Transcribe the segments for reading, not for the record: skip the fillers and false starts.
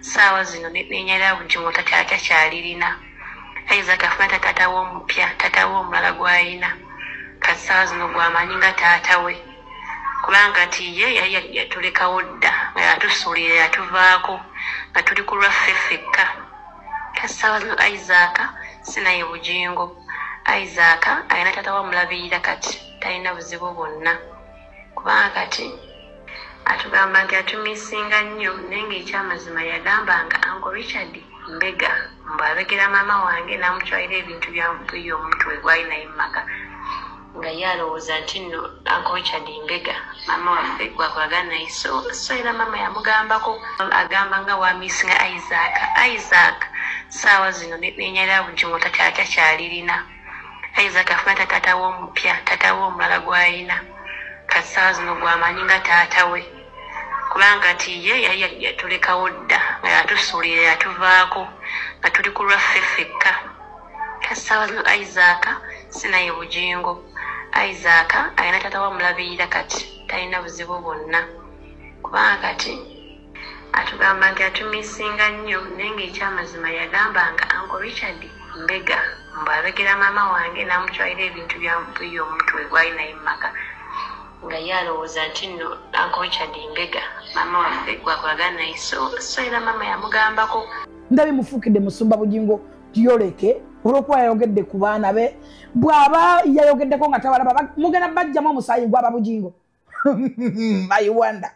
saawa zino nenyera bugingo takyalirina. Isaac afuna taata we omupya, taata we omulala gw'alina kati saawa zino gw'amanyi nga taata we, kubanga ti ye yali yatulekawo dda nga yatusuulira yatuvaako nga tuli ku lwaffe ffekka. Kati saawa zino Isaac sinaye bugingo. Isaac alina taata we amulabirira kati talina buzibu bwonna, kubanga kati atugamba nti atumisinga nnyo, naye ng'ekyamazima yagambanga Uncle Richard Mbega mbwabegera maama wange n'amutwalira ebintu bya omutwe gwali naye mu maka, nga yalowooza nti nno Uncle Richard Mbega maama waffe gwakolagana naye, so era maama yamugambako agamba nga wamisinga Isaac saawa zino nenyera bugingo takyalirina. Isaac afuna taata we omupya, taata we omulala gw'alina kati saawa zino gw'amanyi nga taata we, kubanga ti ye yali yatulekawo dda nga yatusuulira yatuvaako nga tuli ku lwaffe ffekka. Kati saawa zino Isaac sinaye bugingo. Isaac alina taata we amulabirira kati talina buzibu bwonna, kubanga kati atugamba nti atumisinga nnyo, naye ng'ekyamazima yagambanga Uncle Richard Mbega mbwabegera maama wange n'amutwalira ebintu bya omutwe gwali naye mu maka, nga yalowooza nti nno Uncle Richard Mbega maama waffe gwakolagana naye, so era maama yamugambako. Ndabi mufukidde musumba bugingo tiyoleke olwokuba yayogedde ku baana be, bw'aba yayogeddeko nga tabalaba mugenda bajjamu omusaayi gwaba bugingo. I wonder.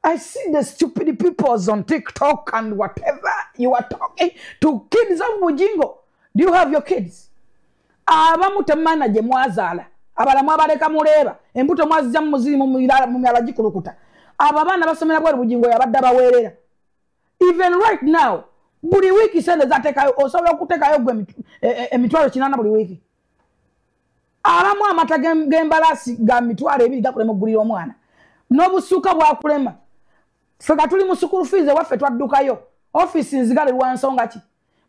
I see the stupid people on TikTok and whatever you are talking to kids of bugingo. Do you have your kids? Abamu temana je mwazala. Abalamu abaleka muleba. Embuto mwazija muziri mu myala gikulukuta. Ababana basomera bwa bugingo yabadde bawerera. Even right now, buli wiki sende zatekayo osobola okutekayo gwe emitwalo 8 buli wiki. Abamu amata gembalasi ga mitwalo 2 gakulema ogulira omwana. N'obusuuka bwakulema. Feka tuli mu school fees waffe twaddukayo. Offices zigale lwansonga ki.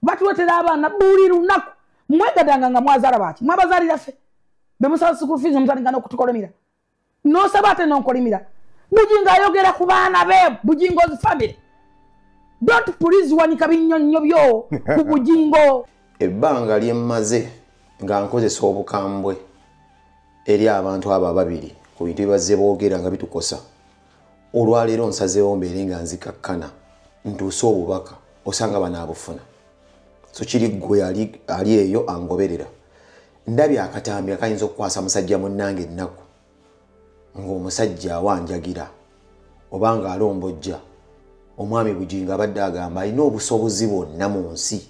Batuletera abaana buli lunaku. Mwegadanga nga mwazala baki. Mwabazalira ffe. Bemusaba school fees mutandika n'okutukolimira. N'osaba ate n'onkolimira. Bugingo ayogera ku baana be, Bugingo's family. Don't please wanika binnyonnyo byo ku bugingo. Ebbanga lyemmaze nga nkozesa obukambwe eri abantu abo ababiri ku bintu bibazze boogera nga bitukosa. Olwaleero nsazeewo mbeere nga nzikakkana ntuuse obubaka osanga banaabufuna. So kiri ggwe ali eyo angoberera. Ndabye akatambi akayinza okukwasa musajja munnange ennaku ng'omusajja awanjagira obanga alombojja. Omwami Bugingo abadde agamba alina obusobozi bwonna mu nsi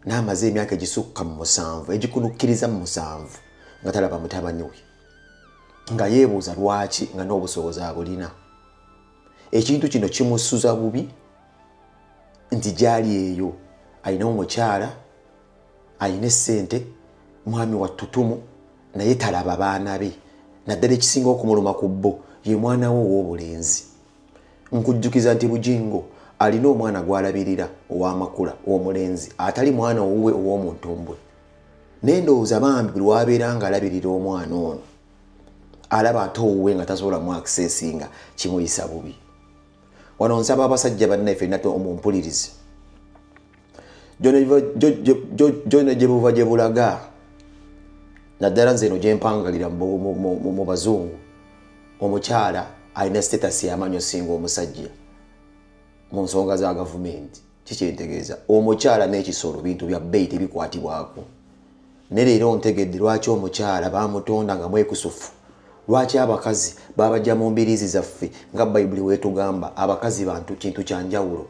n'amaze emyaka egisukka mu 7 egikunukkiriza mu 7 nga talaba mutabani we, nga yeebuuza lwaki nga n'obusobozi abulina. Ekintu kino kimusuza bubi nti gyali eyo alina omukyala, alina essente, mwami wa ttutumu, naye talaba baana be, naddala ekisinga okumuluma ku bbo ye mwana we ow'obulenzi. Nkujjukiza nti Bugingo alina omwana gw'alabirira ow'amakula ow'omulenzi atali mwana owuwe ow'omuntumbwe. Naye ndowooza bambi buli wabeera nga alabirira omwana ono alaba ate owuwe nga tasobola mu accessinga kimuyisa bubi. Wano nsaba abasajja bannaffe nate omumpulirize. Jona gye buva gye bulaga naddala nze eno gye mpangalira mu bazungu, omukyala alina status y'amanyi osinga omusajja mu nsonga za gavumenti. Kikyentegeeza omukyala n'ekisolo bintu bya bbeeyi tebikwatibwako. Ne leero ntegedde lwaki omukyala baamutonda nga mwekusufu, lwaki abakazi babajja mu mbiriizi zaffe nga Bayibuli weetugamba abakazi bantu kintu kya njawulo.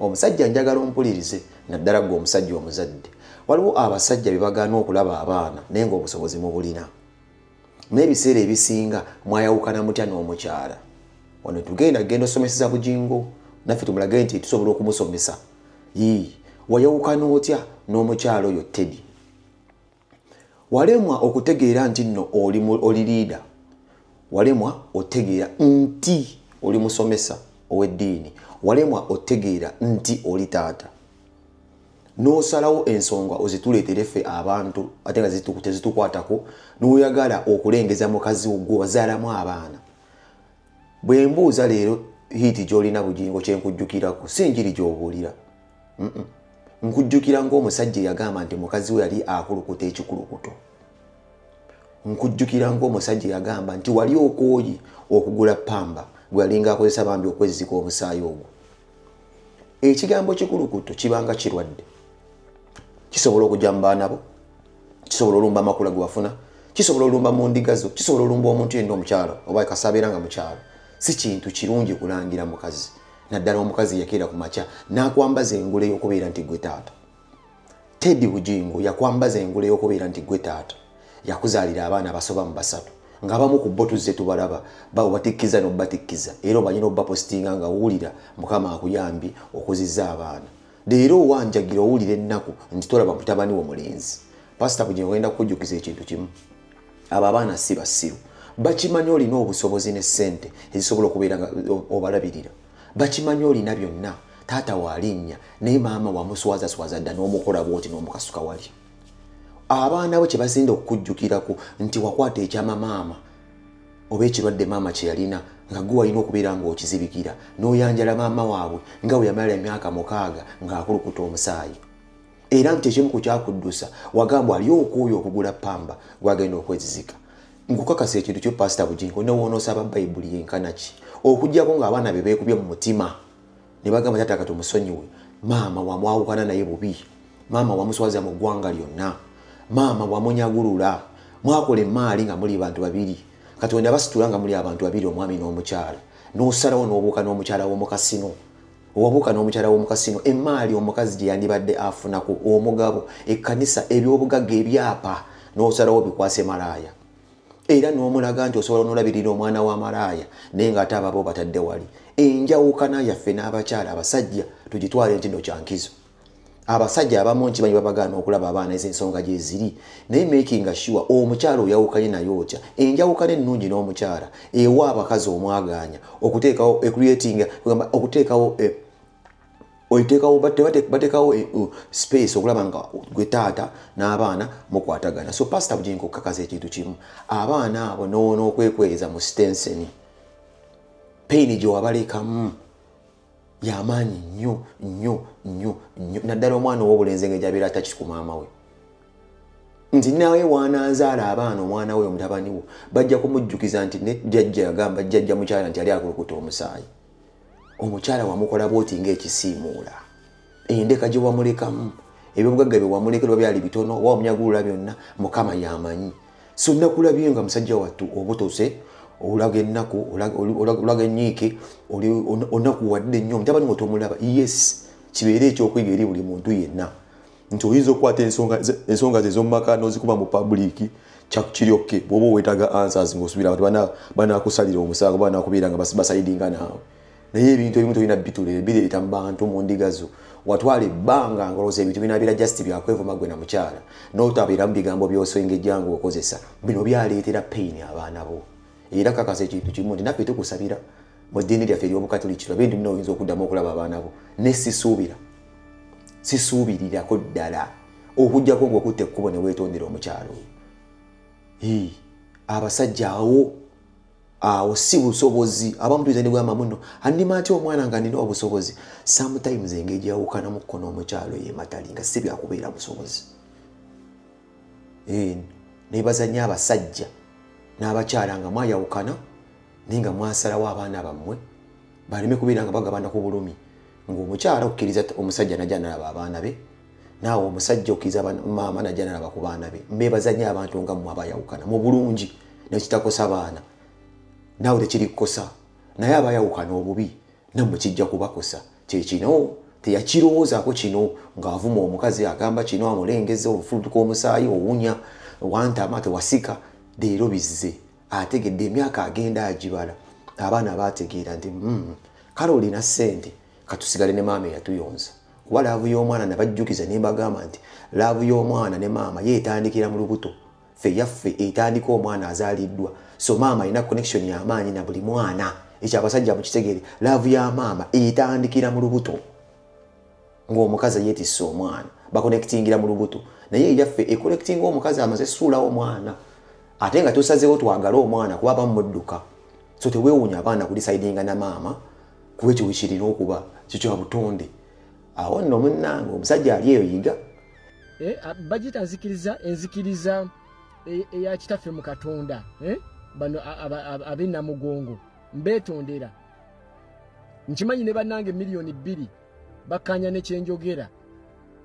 Omusajja njagala ompulirize naddala gwe omusajja omuzadde. Waliwo abasajja be bagaana okulaba abaana naye ng'obusobozi mubulina. N'ebiseera ebisinga mwayawukana mutya n'omukyala. Wano tugenda osomeseza Bugingo naffe tumulage nti tusobola okumusomesa. Wayawukana otya n'omukyala oyo Teddy? Walemwa okutegeera nti nno oli liida. Walemwa otegeera nti oli musomesa ow'eddiini. Walemwa otegeera nti oli taata. N'osalawo ensonga ozituleetere ffe abantu ate nga tezitukwatako n'oyagala okulengeza mukazi gwo bazaalamu abaana. Bwe mbuuza leero hiti gy'olina Bugingo kye nkujjukirako si njiri gy'obuulira. Nkujjukira ng'omusajja yagamba nti mukazi we yali akulukuta ekikulukuto. Nkujjukira ng'omusajja yagamba nti wali okooyi okugula pamba gwe yalinga akozesa bambi okwezizika omusaayi ogwo. Ekigambo kikulukuto kibanga kirwadde. Kisobola okujja mu baana bo, kisobola olumba amakula ge wafuna, kisobola olumba mu ndiga zo, kisobola olumba omuntu yenna omukyalo oba kasabeera nga mukyalo. Si kintu kirungi kulangira mukazi. Naddala omukazi yakeera ku makya n'akwambaza engule y'okubeera nti gwe taata. Teddy Bugingo yakwambaza engule y'okubeera nti gwe taata. Yakuzaalira abaana abasoba mu 3 ng'abamu ku bo tuzze tubalaba batikkiza n'obatikkiza era omanyi n'obapositinga nga wuulira Mukama akuyambi okuzizza abaana. Leero wanjagira owulira ennaku nti tolaba mutabani wo mulenzi. Pastor Bugingo ngenda kukujjukiza ekintu kimu. Abo abaana si basiru. Bakimanyi olina obusobozi ne ssente ezisobola okubeera nga obalabirira. Bakimanyi olina byonna taata waalinnya naye maama wamuswazaswaza dda n'omukola bwoti n'omukasuka wali. Abaana bo kye basinda okukujjukirako nti wakwata ekyama maama oba ekirwadde maama kye yalina nga gwe walina okubeera ng'okizibikira n'oyanjala maama waabwe nga bwe yamala emyaka 6 ng'akulukuta omusaayi. Era nti ekimu ku kyakuddusa wagamba ali okooyo okugula pamba gwagenda okwezizika. Nkukakasa ekintu kyo Pastor Bugingo n'owoonoosaba Bayibuli yenkana ki okuggyako ng'abaana be beekubye mu mutima ne bagamba taata kati omusonyiwe. Maama wamwawukana naye bubi, maama wamuswaza mu ggwanga lyonna, maama wamunyagulula, mwakola emaali nga muli bantu babiri. Katonda basitula nga muli abantu babiri omwami n'omukyala n'osalawo n'obuuka n'omukyala w'omukasino. Owabuuka n'omukyala w'omukasino emaali omukazi gye yandibadde afunako omugabo ekkanisa ebyobugagga ebyapa n'osalawo bikwase malaaya. Era n'omulaga nti osobola n'olabirira omwana wa malaaya naye ng'ate ababo batadde wali. Enjawukana yaffe n'abakyala abasajja tugitwale nti nno kyankizo. Abasajja abamu nkimanyi babagaana okulaba abaana ez'ensonga gye ziri naye making sure omukyala oyawukanye naye otya. Enjawukana ennungi n'omukyala ewa abakazi omwagaanya okuteekawo ecreating okuteekawo bateekawo space okulaba nga gwe taata n'abaana mukwatagana. So Pastor Bugingo okukakaza ekintu kimu, abaana abo n'okwekweza mu stenseni paini gye wabalekamu y'amaanyi nnyo naddala omwana ow'obulenzi nga gy'abeera ataki ku maama we. Nti nawe waanaazaala abaana omwana we omutabani wo bajja kumujjukiza nti ne jjajja yagamba jjajja mukyala nti ali akulukuta omusaayi. Omukyala wamukola bwoti ng'ekisiimuula. Endeka gye wamulekamu ebyobugagga bye wamulekera byali bitono wa omunyagulula byonna Mukama y'amanyi. So nakulabye nga musajja wattu obutose olaga ennaku olaga ennyiike onakuwadde nnyo mutabani wo tomulaba. Yes kibeere ekyokuyiga eri buli muntu yenna nti oyinza okukwata ensonga ze z'omumaka n'ozikuba mu public kyakiryokke bw'oba weetaaga answers ng'osuubira abantu banaakusalira omusango banaakubeera nga basayidinga naawe. Naye ebintu ebimu tolina bitulire bireeta mu bantu mu ndiga zo watwala ebbanga ng'olowooza ebintu binaabira just byakwevuma gwe na mukyala n'otabeeramu bigambo by'osengejja ng'okozesa. Bino byaleetera pain abaana bo. Era kakasa ekintu kimu nti naffe tukusabira mu ddiini lyaffe ery'obukatolikiro ebintu bino oyinza okuddamu okulaba abaana bo ne sisuubirirako ddala okuggyako ng'okutta ekkubo ne weetondera omukyalo. Abasajja awo si busobozi abamu tuyiza nibwama muno andima atya omwana nga nina obusobozi. Sometimes engeri gyawukanamu kkono omukyalo yematali nga si byakubeera busobozi. Nebaza nnyo abasajja n'abakyala nga mwayawukana naye nga mwasalawo abaana bammwe baleme kubeera nga bagabana ku bulumi. Ng'omukyala okkiriza omusajja najja nalaba abaana be naawe omusajja okkiriza maama najja nalaba ku baana be. Mbebaza nnyo abantu nga mmwe abayawukana mu bulungi nekitakosa baana. Naawe tekiri kukosa naye abayawukana obubi nammwe kijja kubakosa. Kyekino teyakirowoozaako kino ng'avuma omukazi agamba kino amulengeza obufulutuka omusaayi owunya wantama tewasika. Leero bizze ategedde emyaka agenda agibala abaana baategeera nti kale olina ssente katusigale ne maama eyatuyonza. Kuba laavu y'omwana nabajjukiza ne mbagamba nti laavu y'omwana ne maama yeetandikira mu lubuto. Ffe yaffe etandika omwana azaaliddwa. So maama alina connection y'amaanyi na buli mwana. Ekyo abasajja mukitegeere laavu ya maama etandikira mu lubuto. Ng'omukazi yeetisse omwana bakonectingira mu lubuto naye yaffe ekonectinga omukazi amaze suulawo omwana ate nga tusazeewo twagala omwana kuba bamudduka. So teweewuunya abaana kulisaidinga na maama kuba ekyo wekirina okuba kikyo butonde awo nno munnange omusajja ali eyo yiga bajita enzikiriza eya kitaffe mu Katonda bano ab'Namugongo mbetondera nkimanyi ne bannange miliyoni 2 bakanya ne kyenjogera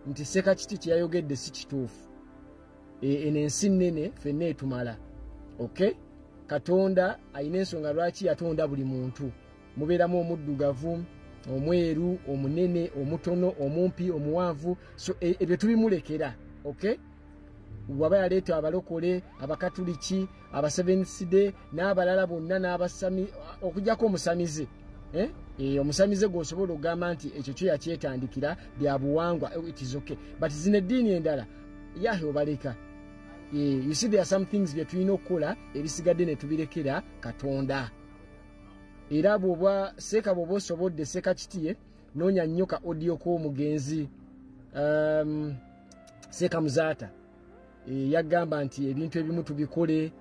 nti Ssekakiti kye yayogedde si kituufu eno ensi nnene ffenna etumala okay Katonda ayina ensonga lwaki yatonda buli muntu mubeeramu omuddugavu omweru omunene omutono omumpi omuwanvu so ebyo tubimulekera okay waba yaleeta abalokole abakatuliki aba Seventh Day n'abalala bonna n'abasami okujjako omusamize omusamize gw'osobola okugamba nti ekyo kyo yakyetandikira bya buwangwa it is okay but zino eddiini endala yahe obaleka you see there are some things bye tulina okukola ebisigadde ne tubirekera Katonda era bw'oba Seeka bw'oba osobodde Ssekakiti noonya nnyo ka audio k'omugenzi Seeka Muzaata yagamba nti ebintu ebimu tubikole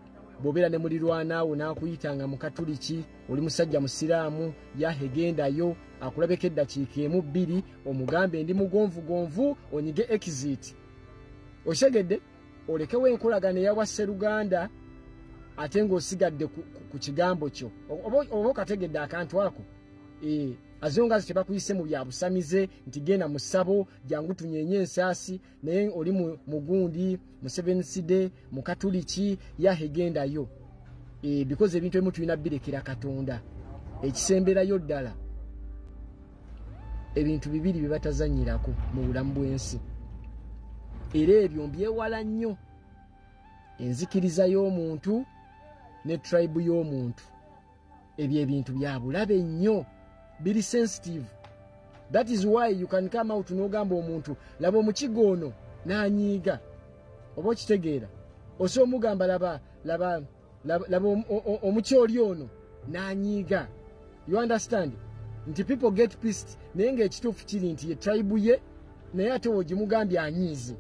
bw'obeera ne mulirwanaawo n'akuyitanga mu Katuliki oli musajja musiraamu yahegendayo akulabeko eddakiika 1-2 omugambe ndi mugonvugonvu onyige exit oshegedde olekewo enkolagana eyawa Sseruganda ate ng'osigadde ku kigambo kyo oba okategedde akantu ako azonga tebakuyise mu bya busamize nti genda mu ssabo jangu tunyenye ensaasi naye oli mugundi mu Seventh Day mu Katuliki yahegendayo because ebintu ebimu tulina birekera Katonda ekisemberayo ddala ebintu bibiri bye batazanyirako mu bulamu bw'ensi era ebyo mbyewala nnyo enzikiriza y'omuntu ne tribe y'omuntu ebyo ebintu bya bulabe nnyo biri sensitive that is why you can come out n'ogamba omuntu laba omukigo ono n'anyiiga oba okitegeera ose omugamba laba omukyoli ono n'anyiiga you understand nti people get pissed naye ng'ekituufu kiri nti ye tribe ye naye ate ogimugambye anyiize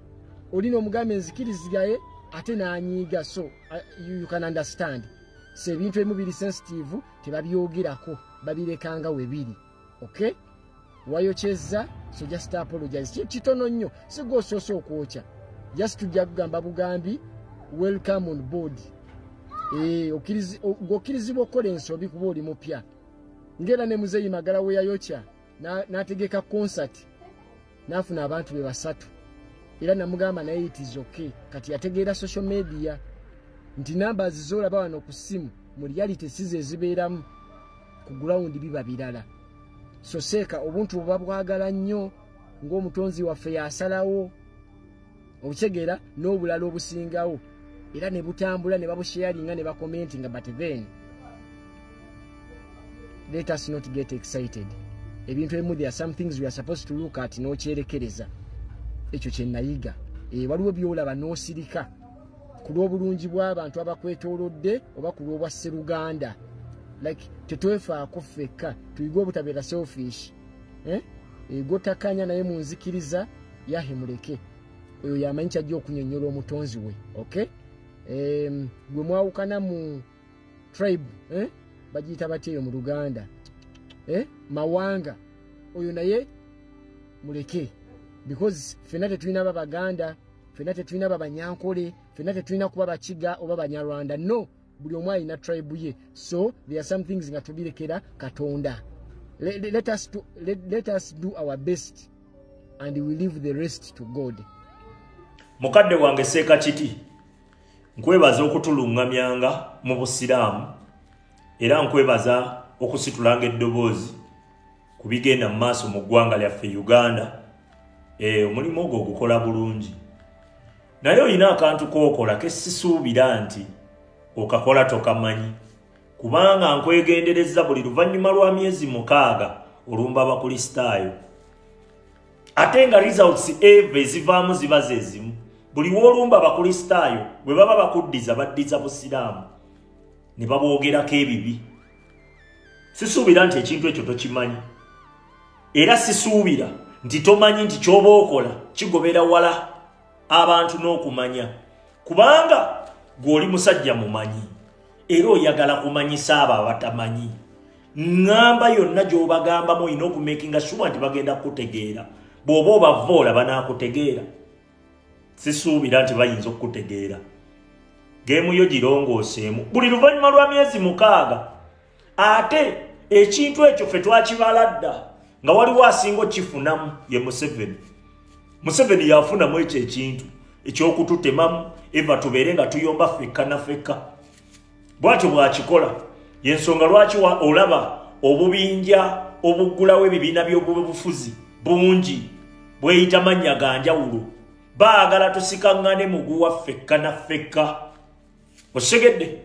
olina omugambe enzikirizaye ate n'anyiiga so you can understand so ebintu ebimu biri sensitive tebabyogerako babirekanga we biri okay wayokyeza so just apologize kitono nnyo sigosoosa okwokya just tujja kugamba bugambi welcome on board okkirizibwa okukola ensobi kuba oli mupya ngera ne Muzeeyi Magala we yayokya n'ategeka concert n'afuna abantu be 3 era namugamba naye it is okay kati yategeera social media nti numbers zolaba wano ku simu mu reality size ezibeeramu ku ground biba birala so Seeka obuntu buba bwagala nnyo ng'omutonzi waffe yasalawo obutegeera n'obulala obusingawo era ne butambula ne babusharinga ne bakomentinga but then let us not get excited ebintu ebimu there are some things we are supposed to look at n'okyerekereza ekyo kye nayiga waliwo byolaba n'osirika ku lw'obulungi bw'abantu abakwetoolodde oba ku lw'obwa Sseruganda like tetwefaako ffekka tuyiga obutabeera selfish gotakanya naye munzikiriza yahe muleke oyo yamanyi kyajja okunyonnyola omutonzi we okay gwe mwawukana mu tribe bagiyita batyeyo mu Luganda mawanga oyo naye muleke because ffenna tetulina Babaganda ffenna tetulina Babanyankole ffenna tetulina kuba Bakiga oba Banyarwanda no buli omu alina tribe ye so there are some things nga tubirekera Katonda let us do our best and we leave the rest to God. Mukadde wange Ssekakiti nkwebaza okutulungamyanga mu busiraamu era nkwebaza okusitulanga eddoboozi ku bigenda mu maaso mu ggwanga lyaffe Uganda omulimu ogwo gukola bulungi naye olina akantu kookola kesisuubira nti okakola tokamanyi kubanga nkwegendereza buli luvannyuma lwa myezi 6 olumba abakristaayo ate nga results eve ezivaamu ziba zezimu buli w'olumba abakristaayo bwe baba bakuddiza baddiza busiraamu ne baboogerako ebibi sisuubira nti ekintu ekyo tokimanyi era sisuubira nti tomanyi nti ky'oba okola kigobera wala abantu n'okumanya kubanga gw'oli musajja mumanyi era oyagala kumanyisa abo abatamanyi ngamba yonna gy'obagamba mu ina okumakinga sure nti bagenda kutegeera bw'oba obavoola banaakutegeera sisuubira nti bayinza okukutegeera geemu yo girongooseemu buli luvannyuma lwa myezi 6 ate ekintu ekyo ffe twakibala dda nga waliwo asinga okifunamu ye Museveni yafunamu ekyo ekintu ekyokututemamu eva tubeere nga tuyomba fekka na fekka bwatyo bwakikola yensonga lwaki olaba obubinja obuggulawo ebibiina by'obufuzi bungi bweyita mannya ga njawulo baagala tusikaŋŋane muguwa fekka na fekka osegedde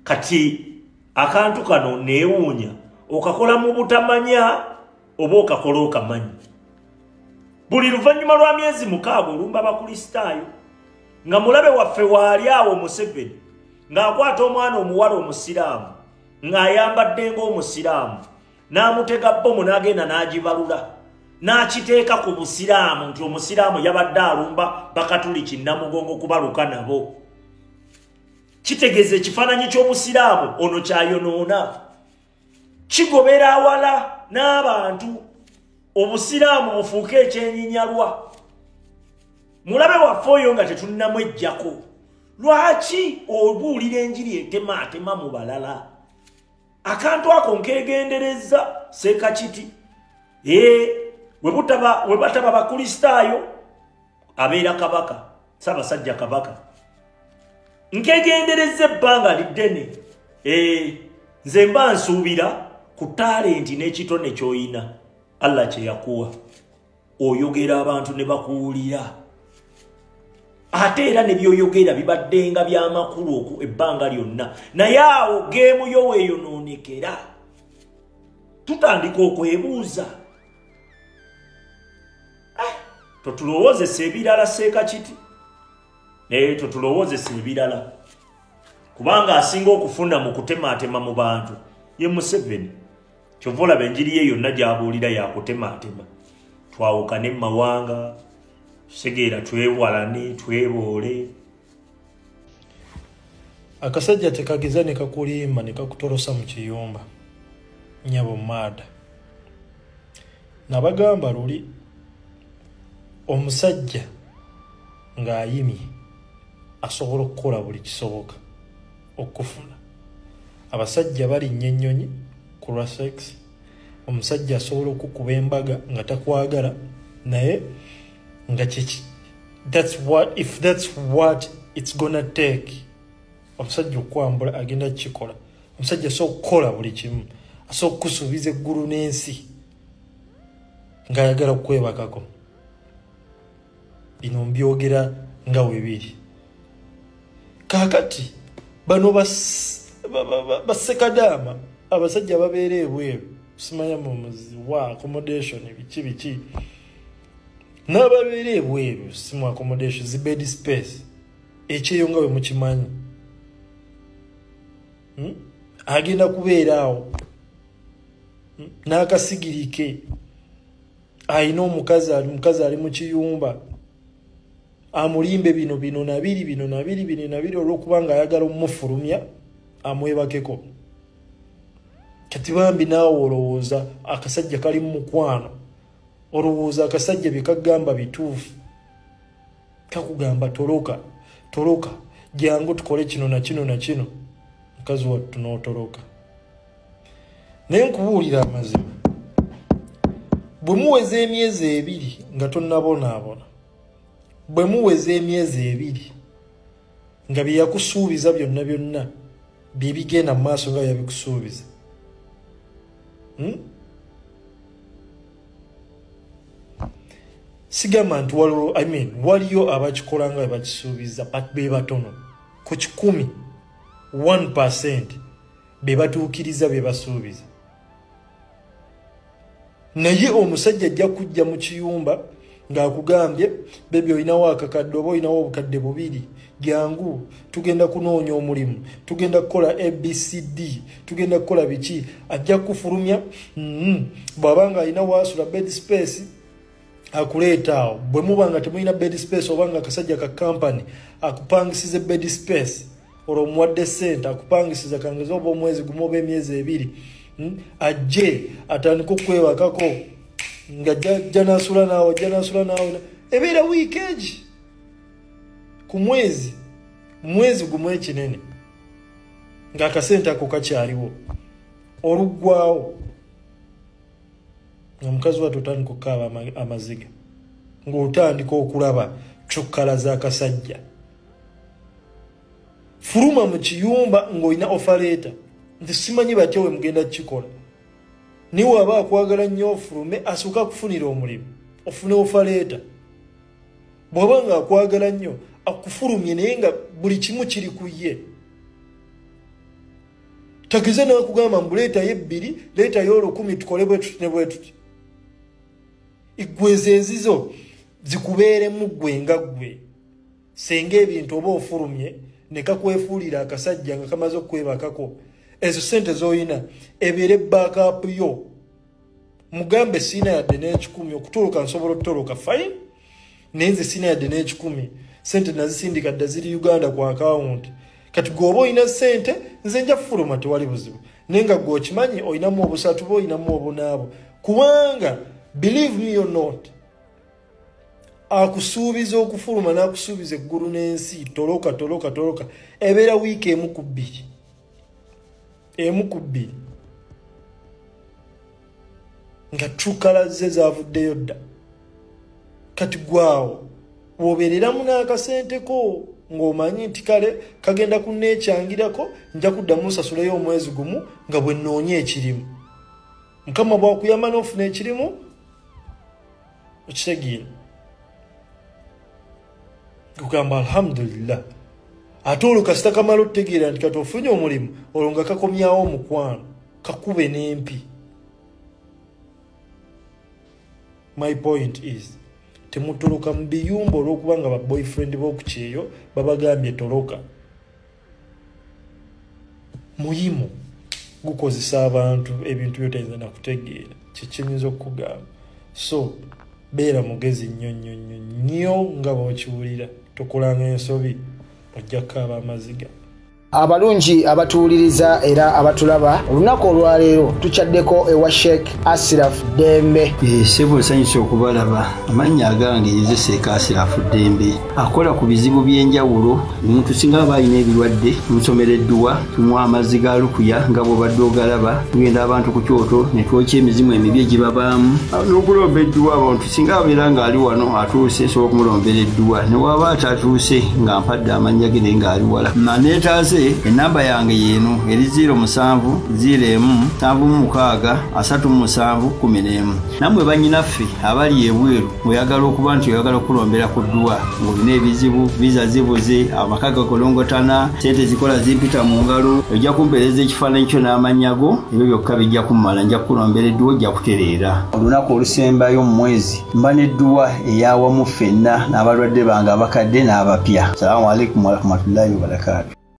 kati akantu kano neewuunya okakola mu butamanya oba okakola okamanyi buli luvannyuma lwa myezi 6 olumba abakristaayo nga mulabe waffe waali awo Museveni ng'akwata omwana omuwala omusiraamu ng'ayambadde ng'omusiraamu n'amutega bbomu n'agenda n'agibalula n'akiteeka ku busiraamu nti omusiraamu yabadde alumba bakatuliki Namugongo kubaluka nabo kitegeeza ekifaananyi ky'obusiraamu ono kyayonoona kigobera awala n'abantu obusiraamu bufuuke ekyenyinyalwa mulabe waffe oyo nga tetunnamu ejjako lwaki obuulira enjiri etemaatema mu balala akantu ako nkegendereza Seekakiti we bataba bakristaayo abeera kabaka Ssaabasajja kabaka nkegendereza ebbanga liddene nze mba nsuubira ku talenti n'ekitone ky'oyina Allah kye yakuwa oyogera abantu ne bakuwulira ate era ne byoyogera bibaddenga by'amakulu ebbanga lyonna naye awo geemu yo weeyonoonekera tutandika okwebuuza totulowoozesa ebirala Seekakiti totulowoozesa ebirala kubanga asinga okufuna mu kutemaatema mu bantu ye Museveni kyova olaba enjiri ye yonna gy'abuulira yakutemaatema twawukane mu mawanga segeera twewalane tweboole akasajja tekageza ne kakulimba ne kakutolosa mu kiyumba nyabo maada nabagamba luli omusajja ng'ayimye asobola okukola buli kisoboka okufuna abasajja balinnya ennyonyi ku lwa sex omusajja asobola okukuba embaga nga takwagala naye nga if that's what it's gonna take omusajja okwambula agenda kukikola omusajja asobola okukola buli kimu asobola okusuubiza eggulu n'ensi ng'ayagala okwebakako bino mbyogera nga weebiri kakati bano basekadaama abasajja babeera ebweru simanya mumuzi wa accommodation biki n'ababeera ebweru simu accommodation zi bed space ekyeyo nga we mukimanyi agenda kubeera awo n'akasigirike ayina omukazi ali mu kiyumba amulimbe bino nabiri olw'okubanga ayagala omufulumya amwebakeko kati bambi naawe olowooza akasajja kali mu mukwano olowooza akasajja byekagamba bituufu kakugamba toloka jangu tukole kino na kino mukazi wattu n'otoloka naye nkubuulira amazima bwe muweza emyezi 2 nga tonnabonaabona bwe muweza emyezi 2 nga bye yakusuubiza byonna bye bigenda mu maaso nga yabikusuubiza sigamba nti waliyo abakikola nga bakisuubiza be batono ku 100 1% be batuukiriza bye basuubiza naye omusajja ajja kujja mu kiyumba ng'akugambye bebi olinawo akakadde oba olinawo obukadde 2 jangu tugenda kunoonya omulimu tugenda kukola ABCD tugenda kukola biki ajja kufulumya bw'abanga alina waasula bed space akuleeta awo bwe muba nga temulina bed space obanga akasajja ka kampani akupangisiza bed space olwo omuwadde ssente akupangisiza kangeza oba omwezi gumu oba emyezi 2 ajje atandika okwebakako nga janasula naawe ebeera wiikeegi ku mwezi gumu ekinene ng'akasente ako kakyaliwo oluggwawo nga mukazi wattu otandika okukaaba amaziga ng'otandika okulaba cukkala z'akasajja fuluma mu kiyumba ng'olina ofaleeta nti simanyi batya we mugenda kukikola niwe aba akwagala nnyo ofulume asooka kufunira omulimu ofune ofaleeta bw'aba nga akwagala nnyo akufulumye naye nga buli kimu kiri ku ye tagize n'akugamba mbu leetayo ebbiri leetayo 10 tukole bwe tuti ne bwe tuti igweze enzizo zikubeeremu ggwe nga ggwe senga ebintu oba ofulumye ne kakwefuulira akasajja nga kamaze okwebakako ezo sente z'olina ebeere backup yo mugambe siina yadde n'ekikumi okutoloka nsobola okutoloka fine naye nze siina yadde n'ekikumi sente nazisindika dda ziri Uganda ku akawunti kati gwoba olina sente nze nja fuluma tewali buzibu naye nga gwe okimanyi olinamu obusatu bo olinamu obunaabo kubanga believe me or not akusuubiza okufuluma n'akusuubiza eggulu n'ensi toloka ebeera wiiki emu ku bbiri nga trukala ze zavuddeyo dda kati gwawo wobeereramu n'akasenteko ng'omanyi nti kale kagenda kunneekyangirako nja kuddamu nsasuleyo omwezi gumu nga bwe nnoonya ekirimu mukama bwakuyamba n'ofuna ekirimu okitegeera kugamba alhamdulillah ate olwo kasita kamala otutegeera nti kati ofunye omulimu olwo nga kakomyawo omukwano kakube n'empi. My point is temutoloka mu biyumba olw'okuba nga baboyfriend b'okukyeyo babagambye toloka. Muyimu gukozesa abantu ebintu byotayinza na kutegeera kikiyinza okukugamba. So beera mugezi nnyo nga bw'okiwulira tokolanga ensobi ojja kukaaba amaziga. Abalungi abatuuliriza era abatulaba olunaku olwaleero tukyaddeko ewa Sheikh Ashraf Dembe. Sebo nsanyusa okubalaba. Amannya agange nze Sheikh Ashraf Dembe akola ku bizibu by'enjawulo. Omuntu singa aba alina ebirwadde musomereddwa tumuwa amazzi ga lukuya nga bw'obadde ogalaba tugenda abantu ku kyoto ne twokya emizimu emibi egibabaamu n'okulomba edduwa. Abantu singa abeera ng'ali wano atuuse sobola okumulombera edduwa ne waba atatuuse nga mpadde amannya ge naye ng'ali wala naneetaase. Enamba yange yeno eri 0707363711. Namwe bannyinaffe abali ebweru oyagala okuba nti oyagala okulombera ku dduwa ng'olina ebizibu viza zibuze amaka gakolongotana sente zikola zimpita mu ngalo ojja kumpeereza ekifaananyi kyo n'amanyago ebyo byokka bijja kummala nja kulombera edduwa ojja kutereera. Olunaku olusembayo mu mwezi mba n'edduwa eyawamu ffenna n'abalwadde bange abakadde n'abapya. Salaamu alaikum warahmatullahi wabarakatuh.